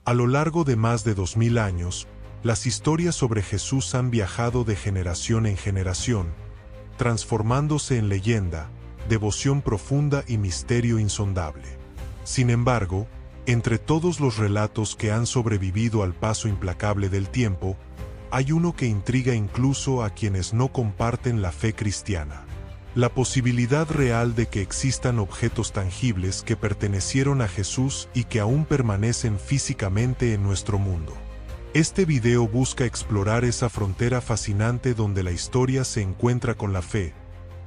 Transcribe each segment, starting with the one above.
A lo largo de más de 2000 años, las historias sobre Jesús han viajado de generación en generación, transformándose en leyenda, devoción profunda y misterio insondable. Sin embargo, entre todos los relatos que han sobrevivido al paso implacable del tiempo, hay uno que intriga incluso a quienes no comparten la fe cristiana: la posibilidad real de que existan objetos tangibles que pertenecieron a Jesús y que aún permanecen físicamente en nuestro mundo. Este video busca explorar esa frontera fascinante donde la historia se encuentra con la fe,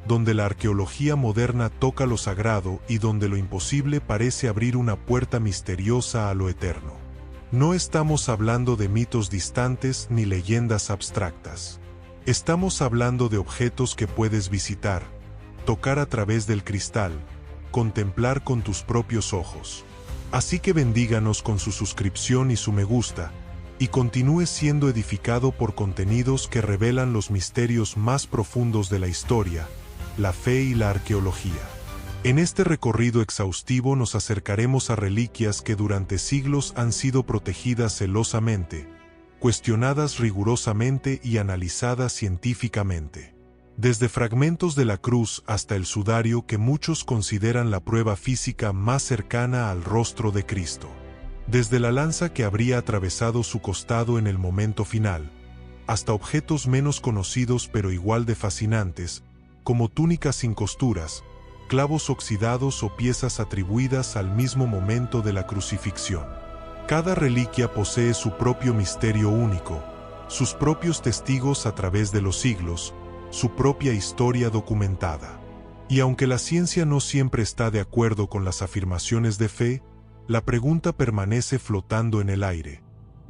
donde la arqueología moderna toca lo sagrado y donde lo imposible parece abrir una puerta misteriosa a lo eterno. No estamos hablando de mitos distantes ni leyendas abstractas. Estamos hablando de objetos que puedes visitar, tocar a través del cristal, contemplar con tus propios ojos. Así que bendíganos con su suscripción y su me gusta, y continúe siendo edificado por contenidos que revelan los misterios más profundos de la historia, la fe y la arqueología. En este recorrido exhaustivo nos acercaremos a reliquias que durante siglos han sido protegidas celosamente, cuestionadas rigurosamente y analizadas científicamente. Desde fragmentos de la cruz hasta el sudario que muchos consideran la prueba física más cercana al rostro de Cristo. Desde la lanza que habría atravesado su costado en el momento final, hasta objetos menos conocidos pero igual de fascinantes, como túnicas sin costuras, clavos oxidados o piezas atribuidas al mismo momento de la crucifixión. Cada reliquia posee su propio misterio único, sus propios testigos a través de los siglos, su propia historia documentada. Y aunque la ciencia no siempre está de acuerdo con las afirmaciones de fe, la pregunta permanece flotando en el aire: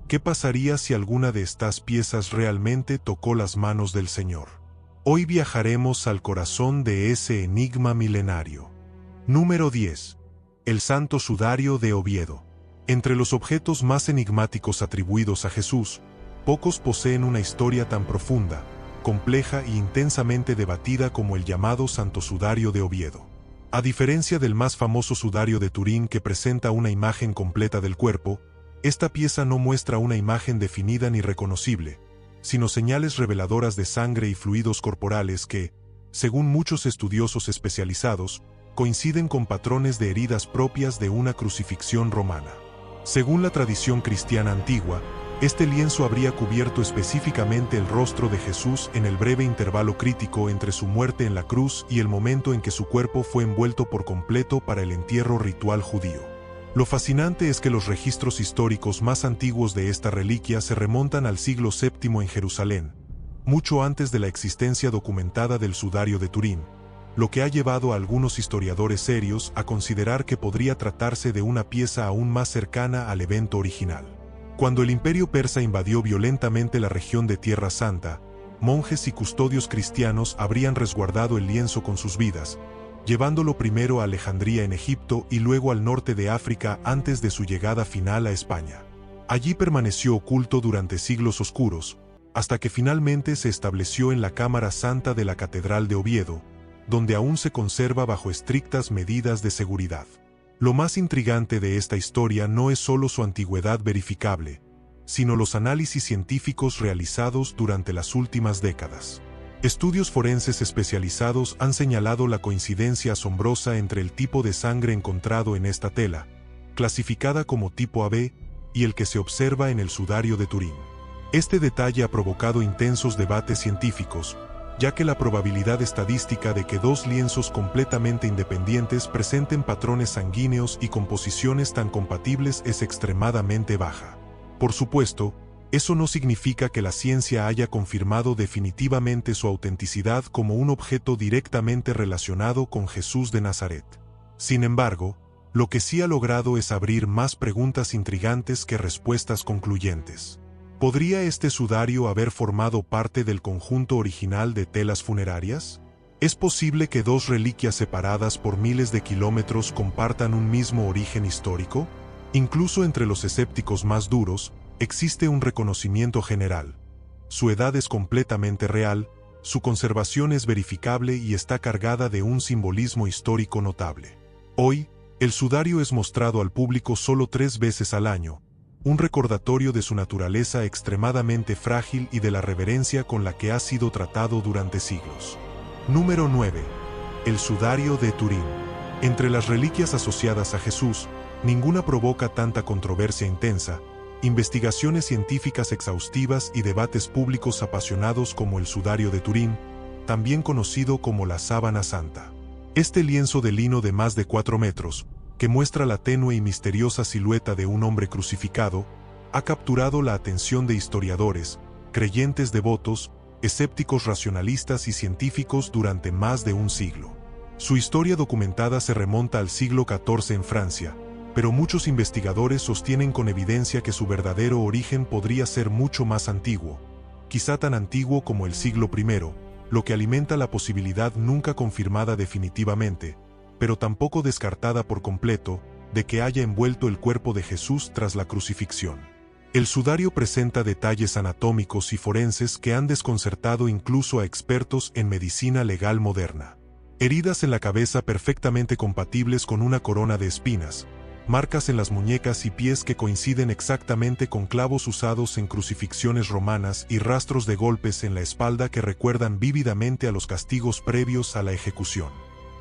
¿qué pasaría si alguna de estas piezas realmente tocó las manos del Señor? Hoy viajaremos al corazón de ese enigma milenario. Número 10. El Santo Sudario de Oviedo. Entre los objetos más enigmáticos atribuidos a Jesús, pocos poseen una historia tan profunda, compleja e intensamente debatida como el llamado Santo Sudario de Oviedo. A diferencia del más famoso sudario de Turín que presenta una imagen completa del cuerpo, esta pieza no muestra una imagen definida ni reconocible, sino señales reveladoras de sangre y fluidos corporales que, según muchos estudiosos especializados, coinciden con patrones de heridas propias de una crucifixión romana. Según la tradición cristiana antigua, este lienzo habría cubierto específicamente el rostro de Jesús en el breve intervalo crítico entre su muerte en la cruz y el momento en que su cuerpo fue envuelto por completo para el entierro ritual judío. Lo fascinante es que los registros históricos más antiguos de esta reliquia se remontan al siglo VII en Jerusalén, mucho antes de la existencia documentada del sudario de Turín, lo que ha llevado a algunos historiadores serios a considerar que podría tratarse de una pieza aún más cercana al evento original. Cuando el imperio persa invadió violentamente la región de Tierra Santa, monjes y custodios cristianos habrían resguardado el lienzo con sus vidas, llevándolo primero a Alejandría en Egipto y luego al norte de África antes de su llegada final a España. Allí permaneció oculto durante siglos oscuros, hasta que finalmente se estableció en la Cámara Santa de la Catedral de Oviedo, donde aún se conserva bajo estrictas medidas de seguridad. Lo más intrigante de esta historia no es solo su antigüedad verificable, sino los análisis científicos realizados durante las últimas décadas. Estudios forenses especializados han señalado la coincidencia asombrosa entre el tipo de sangre encontrado en esta tela, clasificada como tipo AB, y el que se observa en el sudario de Turín. Este detalle ha provocado intensos debates científicos, ya que la probabilidad estadística de que dos lienzos completamente independientes presenten patrones sanguíneos y composiciones tan compatibles es extremadamente baja. Por supuesto, eso no significa que la ciencia haya confirmado definitivamente su autenticidad como un objeto directamente relacionado con Jesús de Nazaret. Sin embargo, lo que sí ha logrado es abrir más preguntas intrigantes que respuestas concluyentes. ¿Podría este sudario haber formado parte del conjunto original de telas funerarias? ¿Es posible que dos reliquias separadas por miles de kilómetros compartan un mismo origen histórico? Incluso entre los escépticos más duros, existe un reconocimiento general. Su edad es completamente real, su conservación es verificable y está cargada de un simbolismo histórico notable. Hoy, el sudario es mostrado al público solo 3 veces al año, un recordatorio de su naturaleza extremadamente frágil y de la reverencia con la que ha sido tratado durante siglos. Número 9. El sudario de Turín. Entre las reliquias asociadas a Jesús, ninguna provoca tanta controversia intensa, investigaciones científicas exhaustivas y debates públicos apasionados como el sudario de Turín, también conocido como la sábana santa. Este lienzo de lino de más de 4 metros, que muestra la tenue y misteriosa silueta de un hombre crucificado, ha capturado la atención de historiadores, creyentes devotos, escépticos racionalistas y científicos durante más de un siglo. Su historia documentada se remonta al siglo XIV en Francia, pero muchos investigadores sostienen con evidencia que su verdadero origen podría ser mucho más antiguo, quizá tan antiguo como el siglo I, lo que alimenta la posibilidad nunca confirmada definitivamente, pero tampoco descartada por completo, de que haya envuelto el cuerpo de Jesús tras la crucifixión. El sudario presenta detalles anatómicos y forenses que han desconcertado incluso a expertos en medicina legal moderna. Heridas en la cabeza perfectamente compatibles con una corona de espinas, marcas en las muñecas y pies que coinciden exactamente con clavos usados en crucifixiones romanas y rastros de golpes en la espalda que recuerdan vívidamente a los castigos previos a la ejecución.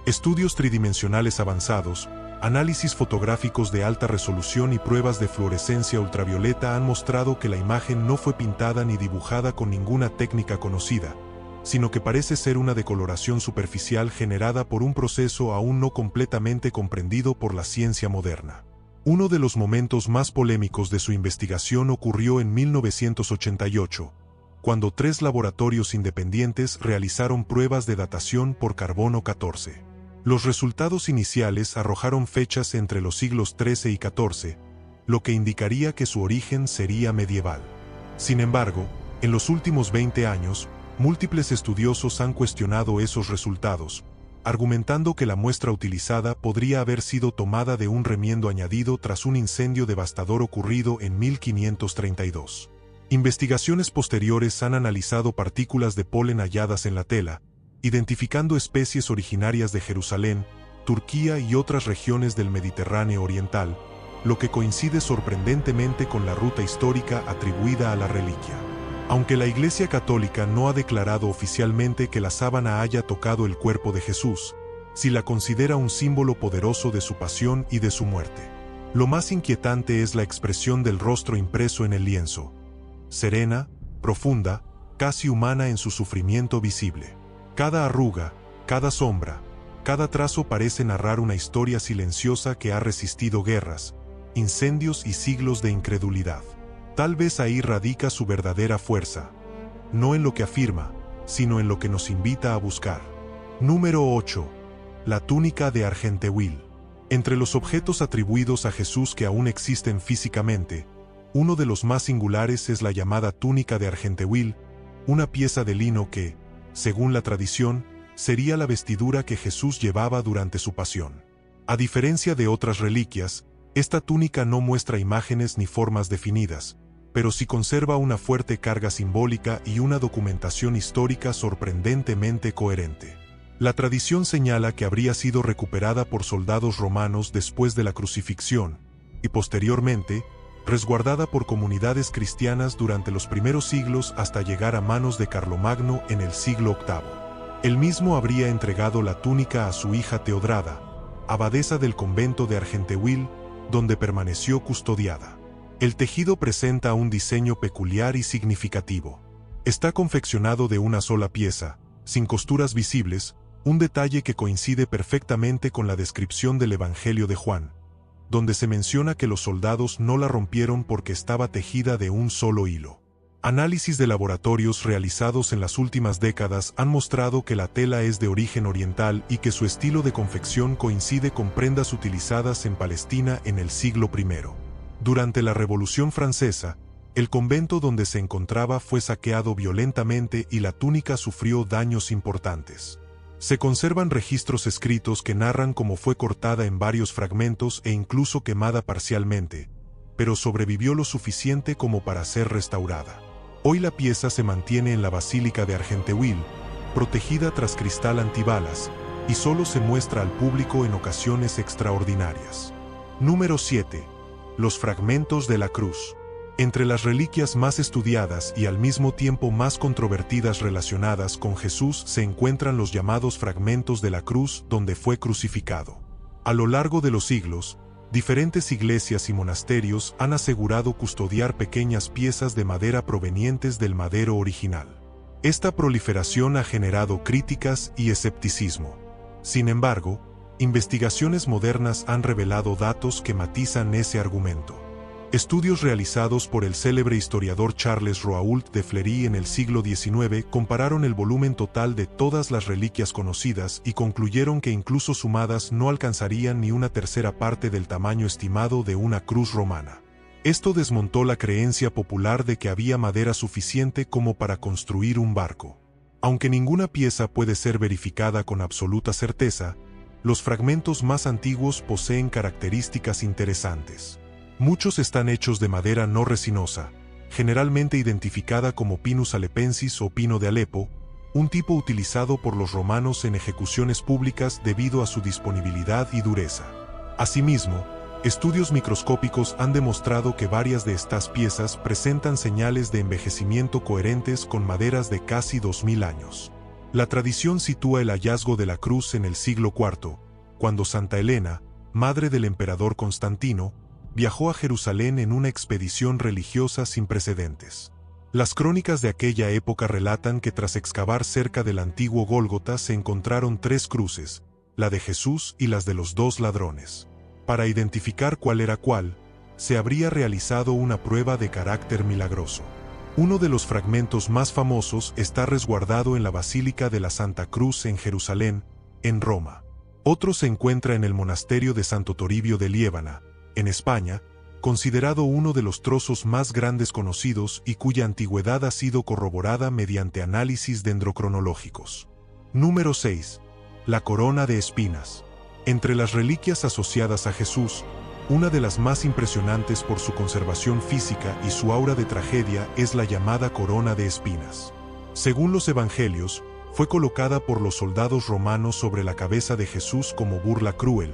Estudios tridimensionales avanzados, análisis fotográficos de alta resolución y pruebas de fluorescencia ultravioleta han mostrado que la imagen no fue pintada ni dibujada con ninguna técnica conocida, sino que parece ser una decoloración superficial generada por un proceso aún no completamente comprendido por la ciencia moderna. Uno de los momentos más polémicos de su investigación ocurrió en 1988, cuando 3 laboratorios independientes realizaron pruebas de datación por carbono 14. Los resultados iniciales arrojaron fechas entre los siglos XIII y XIV, lo que indicaría que su origen sería medieval. Sin embargo, en los últimos 20 años, múltiples estudiosos han cuestionado esos resultados, argumentando que la muestra utilizada podría haber sido tomada de un remiendo añadido tras un incendio devastador ocurrido en 1532. Investigaciones posteriores han analizado partículas de polen halladas en la tela, identificando especies originarias de Jerusalén, Turquía y otras regiones del Mediterráneo oriental, lo que coincide sorprendentemente con la ruta histórica atribuida a la reliquia. Aunque la Iglesia Católica no ha declarado oficialmente que la sábana haya tocado el cuerpo de Jesús, sí la considera un símbolo poderoso de su pasión y de su muerte. Lo más inquietante es la expresión del rostro impreso en el lienzo. Serena, profunda, casi humana en su sufrimiento visible. Cada arruga, cada sombra, cada trazo parece narrar una historia silenciosa que ha resistido guerras, incendios y siglos de incredulidad. Tal vez ahí radica su verdadera fuerza, no en lo que afirma, sino en lo que nos invita a buscar. Número 8. La túnica de Argenteuil. Entre los objetos atribuidos a Jesús que aún existen físicamente, uno de los más singulares es la llamada túnica de Argenteuil, una pieza de lino que, según la tradición, sería la vestidura que Jesús llevaba durante su pasión. A diferencia de otras reliquias, esta túnica no muestra imágenes ni formas definidas, pero sí conserva una fuerte carga simbólica y una documentación histórica sorprendentemente coherente. La tradición señala que habría sido recuperada por soldados romanos después de la crucifixión, y posteriormente, resguardada por comunidades cristianas durante los primeros siglos hasta llegar a manos de Carlomagno en el siglo VIII. Él mismo habría entregado la túnica a su hija Teodrada, abadesa del convento de Argenteuil, donde permaneció custodiada. El tejido presenta un diseño peculiar y significativo. Está confeccionado de una sola pieza, sin costuras visibles, un detalle que coincide perfectamente con la descripción del Evangelio de Juan, donde se menciona que los soldados no la rompieron porque estaba tejida de un solo hilo. Análisis de laboratorios realizados en las últimas décadas han mostrado que la tela es de origen oriental y que su estilo de confección coincide con prendas utilizadas en Palestina en el siglo I. Durante la Revolución Francesa, el convento donde se encontraba fue saqueado violentamente y la túnica sufrió daños importantes. Se conservan registros escritos que narran cómo fue cortada en varios fragmentos e incluso quemada parcialmente, pero sobrevivió lo suficiente como para ser restaurada. Hoy la pieza se mantiene en la Basílica de Argenteuil, protegida tras cristal antibalas, y solo se muestra al público en ocasiones extraordinarias. Número 7. Los fragmentos de la cruz. Entre las reliquias más estudiadas y al mismo tiempo más controvertidas relacionadas con Jesús se encuentran los llamados fragmentos de la cruz donde fue crucificado. A lo largo de los siglos, diferentes iglesias y monasterios han asegurado custodiar pequeñas piezas de madera provenientes del madero original. Esta proliferación ha generado críticas y escepticismo. Sin embargo, investigaciones modernas han revelado datos que matizan ese argumento. Estudios realizados por el célebre historiador Charles Roault de Fleury en el siglo XIX compararon el volumen total de todas las reliquias conocidas y concluyeron que incluso sumadas no alcanzarían ni una tercera parte del tamaño estimado de una cruz romana. Esto desmontó la creencia popular de que había madera suficiente como para construir un barco. Aunque ninguna pieza puede ser verificada con absoluta certeza, los fragmentos más antiguos poseen características interesantes. Muchos están hechos de madera no resinosa, generalmente identificada como Pinus alepensis o pino de Alepo, un tipo utilizado por los romanos en ejecuciones públicas debido a su disponibilidad y dureza. Asimismo, estudios microscópicos han demostrado que varias de estas piezas presentan señales de envejecimiento coherentes con maderas de casi 2000 años. La tradición sitúa el hallazgo de la cruz en el siglo IV, cuando Santa Elena, madre del emperador Constantino, viajó a Jerusalén en una expedición religiosa sin precedentes. Las crónicas de aquella época relatan que tras excavar cerca del antiguo Gólgota se encontraron 3 cruces, la de Jesús y las de los 2 ladrones. Para identificar cuál era cuál, se habría realizado una prueba de carácter milagroso. Uno de los fragmentos más famosos está resguardado en la Basílica de la Santa Cruz en Jerusalén, en Roma. Otro se encuentra en el monasterio de Santo Toribio de Liébana, en España, considerado uno de los trozos más grandes conocidos y cuya antigüedad ha sido corroborada mediante análisis dendrocronológicos. Número 6. La corona de espinas. Entre las reliquias asociadas a Jesús, una de las más impresionantes por su conservación física y su aura de tragedia es la llamada corona de espinas. Según los evangelios, fue colocada por los soldados romanos sobre la cabeza de Jesús como burla cruel,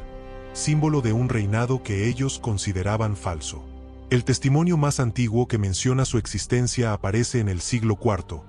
símbolo de un reinado que ellos consideraban falso. El testimonio más antiguo que menciona su existencia aparece en el siglo IV,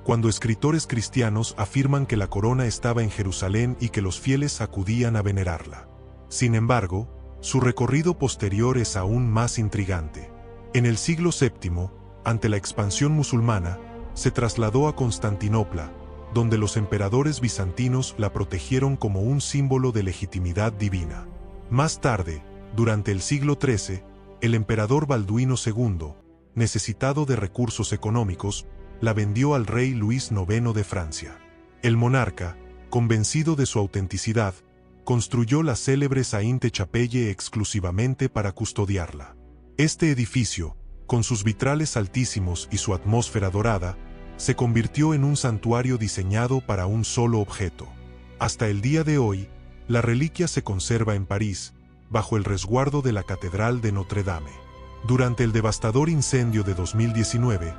cuando escritores cristianos afirman que la corona estaba en Jerusalén y que los fieles acudían a venerarla. Sin embargo, su recorrido posterior es aún más intrigante. En el siglo VII, ante la expansión musulmana, se trasladó a Constantinopla, donde los emperadores bizantinos la protegieron como un símbolo de legitimidad divina. Más tarde, durante el siglo XIII, el emperador Balduino II, necesitado de recursos económicos, la vendió al rey Luis IX de Francia. El monarca, convencido de su autenticidad, construyó la célebre Sainte-Chapelle exclusivamente para custodiarla. Este edificio, con sus vitrales altísimos y su atmósfera dorada, se convirtió en un santuario diseñado para un solo objeto. Hasta el día de hoy, la reliquia se conserva en París, bajo el resguardo de la Catedral de Notre Dame. Durante el devastador incendio de 2019,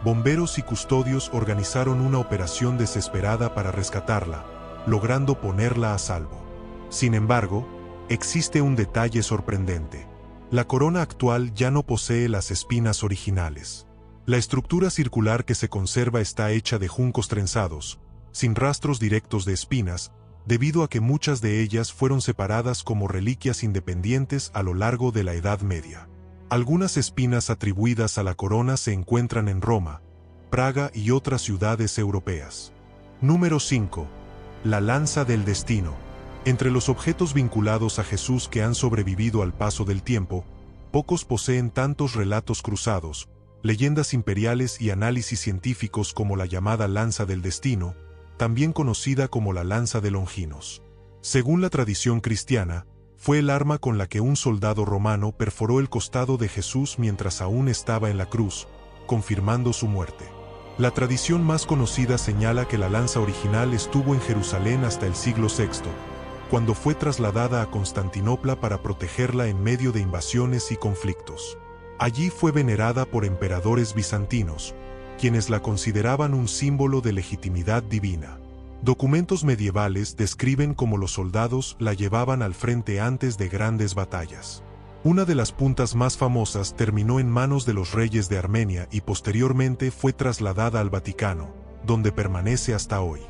bomberos y custodios organizaron una operación desesperada para rescatarla, logrando ponerla a salvo. Sin embargo, existe un detalle sorprendente. La corona actual ya no posee las espinas originales. La estructura circular que se conserva está hecha de juncos trenzados, sin rastros directos de espinas, debido a que muchas de ellas fueron separadas como reliquias independientes a lo largo de la Edad Media. Algunas espinas atribuidas a la corona se encuentran en Roma, Praga y otras ciudades europeas. Número 5. La lanza del destino. Entre los objetos vinculados a Jesús que han sobrevivido al paso del tiempo, pocos poseen tantos relatos cruzados, leyendas imperiales y análisis científicos como la llamada lanza del destino, también conocida como la lanza de Longinos. Según la tradición cristiana, fue el arma con la que un soldado romano perforó el costado de Jesús mientras aún estaba en la cruz, confirmando su muerte. La tradición más conocida señala que la lanza original estuvo en Jerusalén hasta el siglo VI, cuando fue trasladada a Constantinopla para protegerla en medio de invasiones y conflictos. Allí fue venerada por emperadores bizantinos, quienes la consideraban un símbolo de legitimidad divina. Documentos medievales describen cómo los soldados la llevaban al frente antes de grandes batallas. Una de las puntas más famosas terminó en manos de los reyes de Armenia y posteriormente fue trasladada al Vaticano, donde permanece hasta hoy.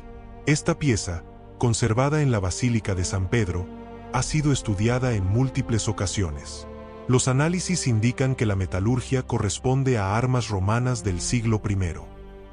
Esta pieza, conservada en la Basílica de San Pedro, ha sido estudiada en múltiples ocasiones. Los análisis indican que la metalurgia corresponde a armas romanas del siglo I.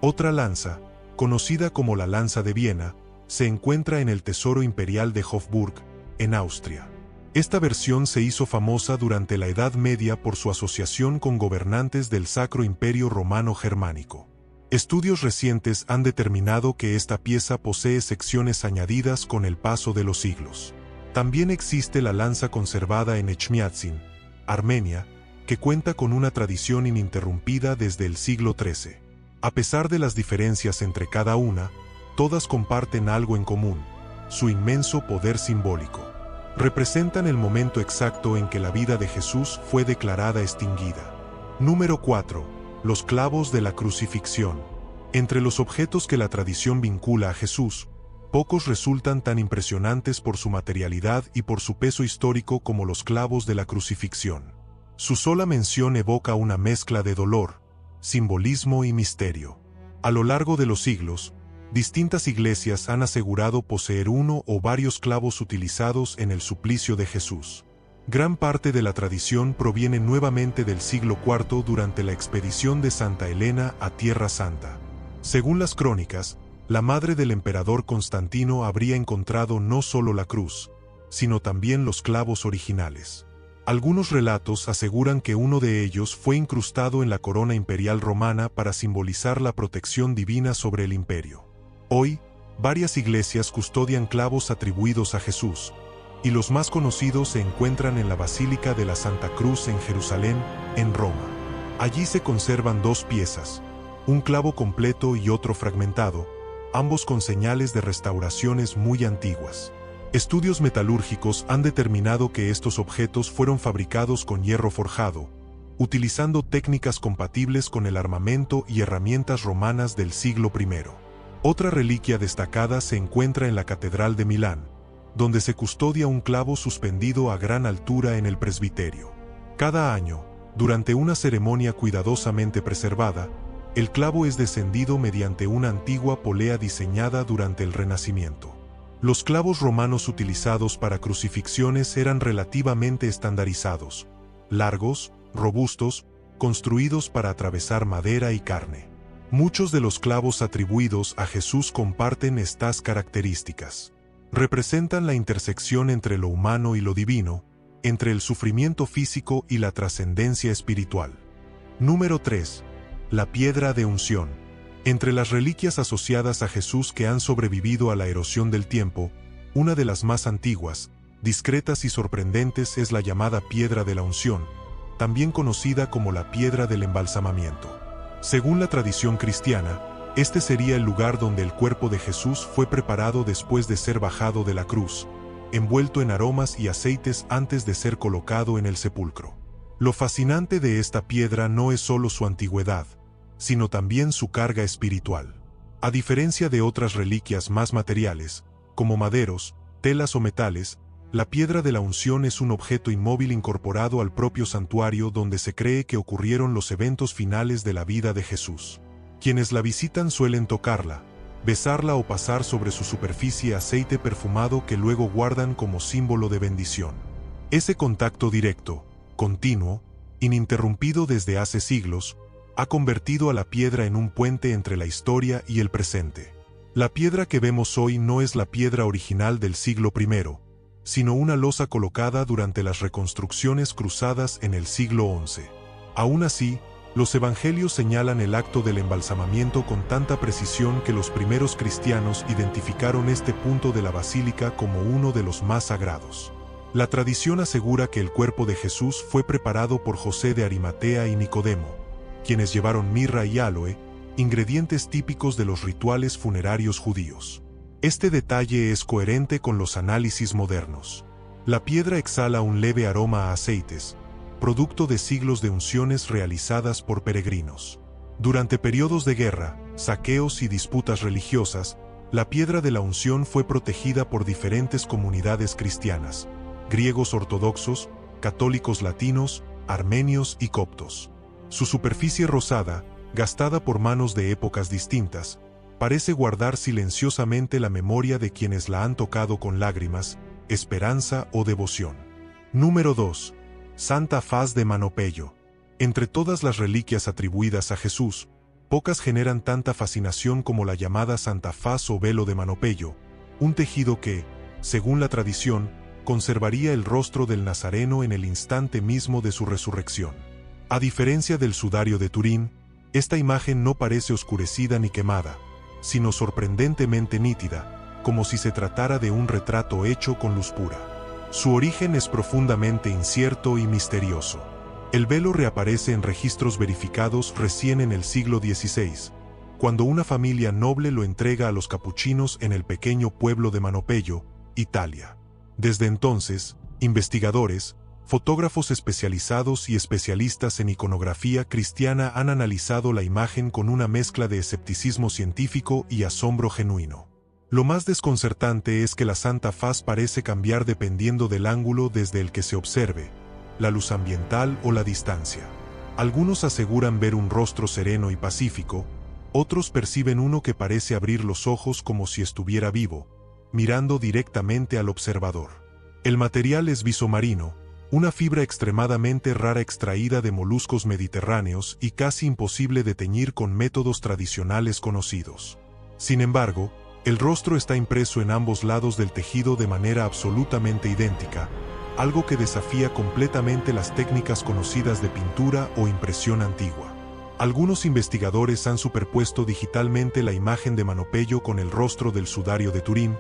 Otra lanza, conocida como la lanza de Viena, se encuentra en el Tesoro Imperial de Hofburg, en Austria. Esta versión se hizo famosa durante la Edad Media por su asociación con gobernantes del Sacro Imperio Romano Germánico. Estudios recientes han determinado que esta pieza posee secciones añadidas con el paso de los siglos. También existe la lanza conservada en Echmiadzin, Armenia, que cuenta con una tradición ininterrumpida desde el siglo XIII. A pesar de las diferencias entre cada una, todas comparten algo en común: su inmenso poder simbólico. Representan el momento exacto en que la vida de Jesús fue declarada extinguida. Número 4. Los clavos de la crucifixión. Entre los objetos que la tradición vincula a Jesús, pocos resultan tan impresionantes por su materialidad y por su peso histórico como los clavos de la crucifixión. Su sola mención evoca una mezcla de dolor, simbolismo y misterio. A lo largo de los siglos, distintas iglesias han asegurado poseer uno o varios clavos utilizados en el suplicio de Jesús. Gran parte de la tradición proviene nuevamente del siglo IV durante la expedición de Santa Elena a Tierra Santa. Según las crónicas, la madre del emperador Constantino habría encontrado no solo la cruz, sino también los clavos originales. Algunos relatos aseguran que uno de ellos fue incrustado en la corona imperial romana para simbolizar la protección divina sobre el imperio. Hoy, varias iglesias custodian clavos atribuidos a Jesús, y los más conocidos se encuentran en la Basílica de la Santa Cruz en Jerusalén, en Roma. Allí se conservan dos piezas, un clavo completo y otro fragmentado, ambos con señales de restauraciones muy antiguas. Estudios metalúrgicos han determinado que estos objetos fueron fabricados con hierro forjado, utilizando técnicas compatibles con el armamento y herramientas romanas del siglo I. Otra reliquia destacada se encuentra en la Catedral de Milán, donde se custodia un clavo suspendido a gran altura en el presbiterio. Cada año, durante una ceremonia cuidadosamente preservada, el clavo es descendido mediante una antigua polea diseñada durante el Renacimiento. Los clavos romanos utilizados para crucifixiones eran relativamente estandarizados, largos, robustos, construidos para atravesar madera y carne. Muchos de los clavos atribuidos a Jesús comparten estas características. Representan la intersección entre lo humano y lo divino, entre el sufrimiento físico y la trascendencia espiritual. Número 3. La piedra de unción. Entre las reliquias asociadas a Jesús que han sobrevivido a la erosión del tiempo, una de las más antiguas, discretas y sorprendentes es la llamada piedra de la unción, también conocida como la piedra del embalsamamiento. Según la tradición cristiana, este sería el lugar donde el cuerpo de Jesús fue preparado después de ser bajado de la cruz, envuelto en aromas y aceites antes de ser colocado en el sepulcro. Lo fascinante de esta piedra no es solo su antigüedad, sino también su carga espiritual. A diferencia de otras reliquias más materiales, como maderos, telas o metales, la piedra de la unción es un objeto inmóvil incorporado al propio santuario donde se cree que ocurrieron los eventos finales de la vida de Jesús. Quienes la visitan suelen tocarla, besarla o pasar sobre su superficie aceite perfumado que luego guardan como símbolo de bendición. Ese contacto directo, continuo, ininterrumpido desde hace siglos, ha convertido a la piedra en un puente entre la historia y el presente. La piedra que vemos hoy no es la piedra original del siglo I, sino una losa colocada durante las reconstrucciones cruzadas en el siglo XI. Aún así, los evangelios señalan el acto del embalsamamiento con tanta precisión que los primeros cristianos identificaron este punto de la basílica como uno de los más sagrados. La tradición asegura que el cuerpo de Jesús fue preparado por José de Arimatea y Nicodemo, quienes llevaron mirra y áloe, ingredientes típicos de los rituales funerarios judíos. Este detalle es coherente con los análisis modernos. La piedra exhala un leve aroma a aceites, producto de siglos de unciones realizadas por peregrinos. Durante periodos de guerra, saqueos y disputas religiosas, la piedra de la unción fue protegida por diferentes comunidades cristianas, griegos ortodoxos, católicos latinos, armenios y coptos. Su superficie rosada, gastada por manos de épocas distintas, parece guardar silenciosamente la memoria de quienes la han tocado con lágrimas, esperanza o devoción. Número 2. Santa Faz de Manopello. Entre todas las reliquias atribuidas a Jesús, pocas generan tanta fascinación como la llamada Santa Faz o velo de Manopello, un tejido que, según la tradición, conservaría el rostro del Nazareno en el instante mismo de su resurrección. A diferencia del sudario de Turín, esta imagen no parece oscurecida ni quemada, sino sorprendentemente nítida, como si se tratara de un retrato hecho con luz pura. Su origen es profundamente incierto y misterioso. El velo reaparece en registros verificados recién en el siglo XVI, cuando una familia noble lo entrega a los capuchinos en el pequeño pueblo de Manopello, Italia. Desde entonces, investigadores, fotógrafos especializados y especialistas en iconografía cristiana han analizado la imagen con una mezcla de escepticismo científico y asombro genuino. Lo más desconcertante es que la Santa Faz parece cambiar dependiendo del ángulo desde el que se observe, la luz ambiental o la distancia. Algunos aseguran ver un rostro sereno y pacífico, otros perciben uno que parece abrir los ojos como si estuviera vivo, mirando directamente al observador. El material es visomarino, una fibra extremadamente rara extraída de moluscos mediterráneos y casi imposible de teñir con métodos tradicionales conocidos. Sin embargo, el rostro está impreso en ambos lados del tejido de manera absolutamente idéntica, algo que desafía completamente las técnicas conocidas de pintura o impresión antigua. Algunos investigadores han superpuesto digitalmente la imagen de Manopello con el rostro del sudario de Turín,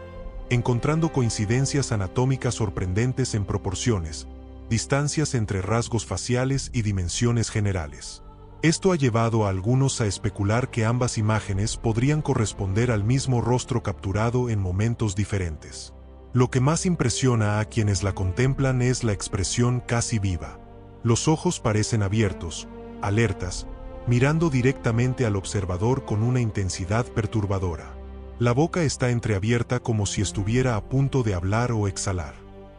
encontrando coincidencias anatómicas sorprendentes en proporciones, distancias entre rasgos faciales y dimensiones generales. Esto ha llevado a algunos a especular que ambas imágenes podrían corresponder al mismo rostro capturado en momentos diferentes. Lo que más impresiona a quienes la contemplan es la expresión casi viva. Los ojos parecen abiertos, alertas, mirando directamente al observador con una intensidad perturbadora. La boca está entreabierta como si estuviera a punto de hablar o exhalar.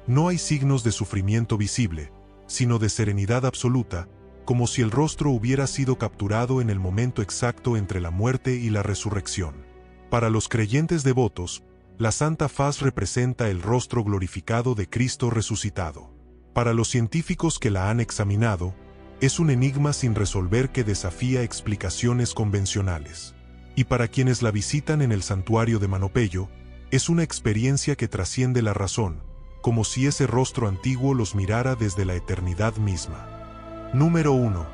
No hay signos de sufrimiento visible, sino de serenidad absoluta, como si el rostro hubiera sido capturado en el momento exacto entre la muerte y la resurrección. Para los creyentes devotos, la Santa Faz representa el rostro glorificado de Cristo resucitado. Para los científicos que la han examinado, es un enigma sin resolver que desafía explicaciones convencionales. Y para quienes la visitan en el santuario de Manopello, es una experiencia que trasciende la razón, como si ese rostro antiguo los mirara desde la eternidad misma. Número 1.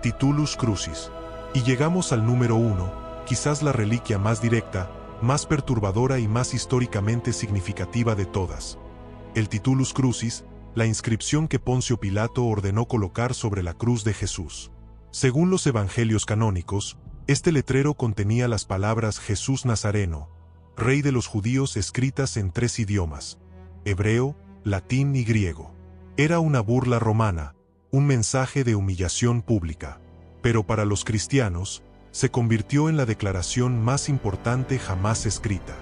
Titulus Crucis. Y llegamos al número 1, quizás la reliquia más directa, más perturbadora y más históricamente significativa de todas. El Titulus Crucis, la inscripción que Poncio Pilato ordenó colocar sobre la cruz de Jesús. Según los evangelios canónicos, este letrero contenía las palabras Jesús Nazareno, Rey de los Judíos, escritas en 3 idiomas, hebreo, latín y griego. Era una burla romana, un mensaje de humillación pública. Pero para los cristianos, se convirtió en la declaración más importante jamás escrita.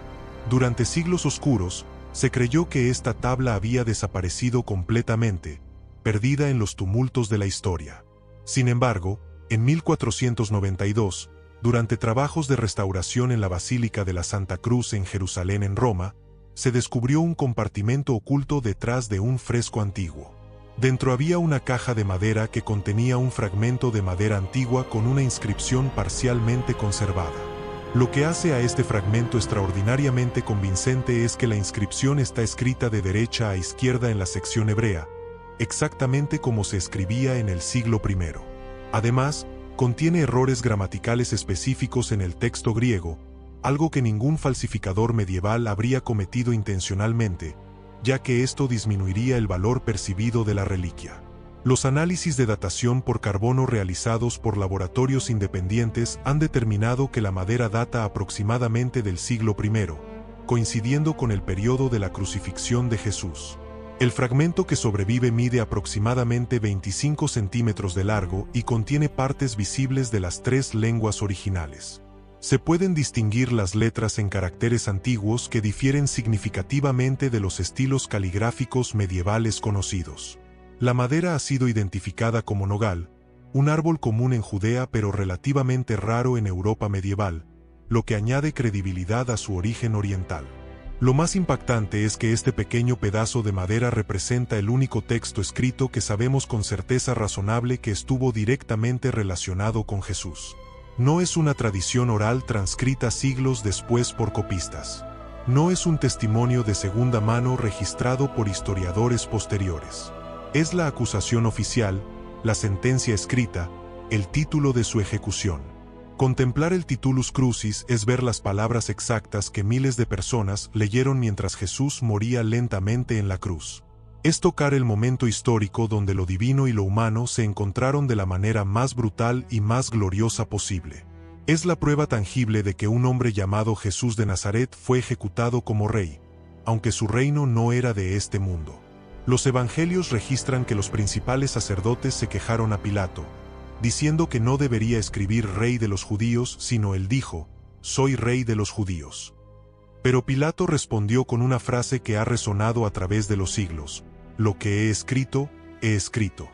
Durante siglos oscuros, se creyó que esta tabla había desaparecido completamente, perdida en los tumultos de la historia. Sin embargo, en 1492, durante trabajos de restauración en la Basílica de la Santa Cruz en Jerusalén en Roma, se descubrió un compartimento oculto detrás de un fresco antiguo. Dentro había una caja de madera que contenía un fragmento de madera antigua con una inscripción parcialmente conservada. Lo que hace a este fragmento extraordinariamente convincente es que la inscripción está escrita de derecha a izquierda en la sección hebrea, exactamente como se escribía en el siglo I. Además, contiene errores gramaticales específicos en el texto griego, algo que ningún falsificador medieval habría cometido intencionalmente, ya que esto disminuiría el valor percibido de la reliquia. Los análisis de datación por carbono realizados por laboratorios independientes han determinado que la madera data aproximadamente del siglo I, coincidiendo con el periodo de la crucifixión de Jesús. El fragmento que sobrevive mide aproximadamente 25 centímetros de largo y contiene partes visibles de las 3 lenguas originales. Se pueden distinguir las letras en caracteres antiguos que difieren significativamente de los estilos caligráficos medievales conocidos. La madera ha sido identificada como nogal, un árbol común en Judea pero relativamente raro en Europa medieval, lo que añade credibilidad a su origen oriental. Lo más impactante es que este pequeño pedazo de madera representa el único texto escrito que sabemos con certeza razonable que estuvo directamente relacionado con Jesús. No es una tradición oral transcrita siglos después por copistas. No es un testimonio de segunda mano registrado por historiadores posteriores. Es la acusación oficial, la sentencia escrita, el título de su ejecución. Contemplar el titulus crucis es ver las palabras exactas que miles de personas leyeron mientras Jesús moría lentamente en la cruz. Es tocar el momento histórico donde lo divino y lo humano se encontraron de la manera más brutal y más gloriosa posible. Es la prueba tangible de que un hombre llamado Jesús de Nazaret fue ejecutado como rey, aunque su reino no era de este mundo. Los evangelios registran que los principales sacerdotes se quejaron a Pilato, diciendo que no debería escribir rey de los judíos, sino él dijo, soy rey de los judíos. Pero Pilato respondió con una frase que ha resonado a través de los siglos, lo que he escrito, he escrito.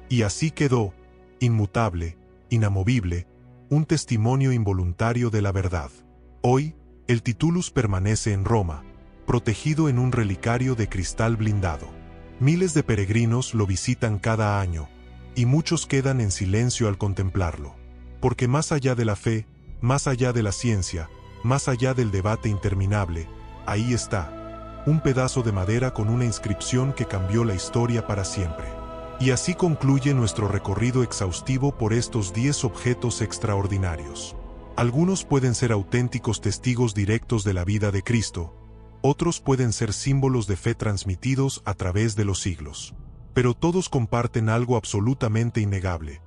Y así quedó, inmutable, inamovible, un testimonio involuntario de la verdad. Hoy, el titulus permanece en Roma, protegido en un relicario de cristal blindado. Miles de peregrinos lo visitan cada año, y muchos quedan en silencio al contemplarlo. Porque más allá de la fe, más allá de la ciencia, más allá del debate interminable, ahí está, un pedazo de madera con una inscripción que cambió la historia para siempre. Y así concluye nuestro recorrido exhaustivo por estos 10 objetos extraordinarios. Algunos pueden ser auténticos testigos directos de la vida de Cristo, otros pueden ser símbolos de fe transmitidos a través de los siglos. Pero todos comparten algo absolutamente innegable: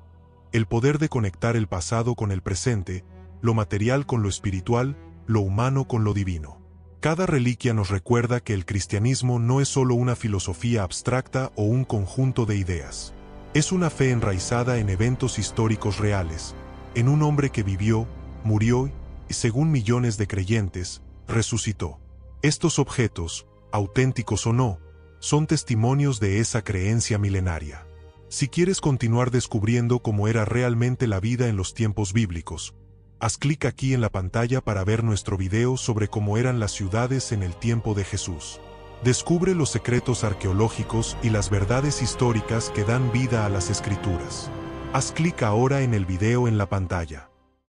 el poder de conectar el pasado con el presente, lo material con lo espiritual, lo humano con lo divino. Cada reliquia nos recuerda que el cristianismo no es solo una filosofía abstracta o un conjunto de ideas. Es una fe enraizada en eventos históricos reales, en un hombre que vivió, murió y, según millones de creyentes, resucitó. Estos objetos, auténticos o no, son testimonios de esa creencia milenaria. Si quieres continuar descubriendo cómo era realmente la vida en los tiempos bíblicos, haz clic aquí en la pantalla para ver nuestro video sobre cómo eran las ciudades en el tiempo de Jesús. Descubre los secretos arqueológicos y las verdades históricas que dan vida a las Escrituras. Haz clic ahora en el video en la pantalla.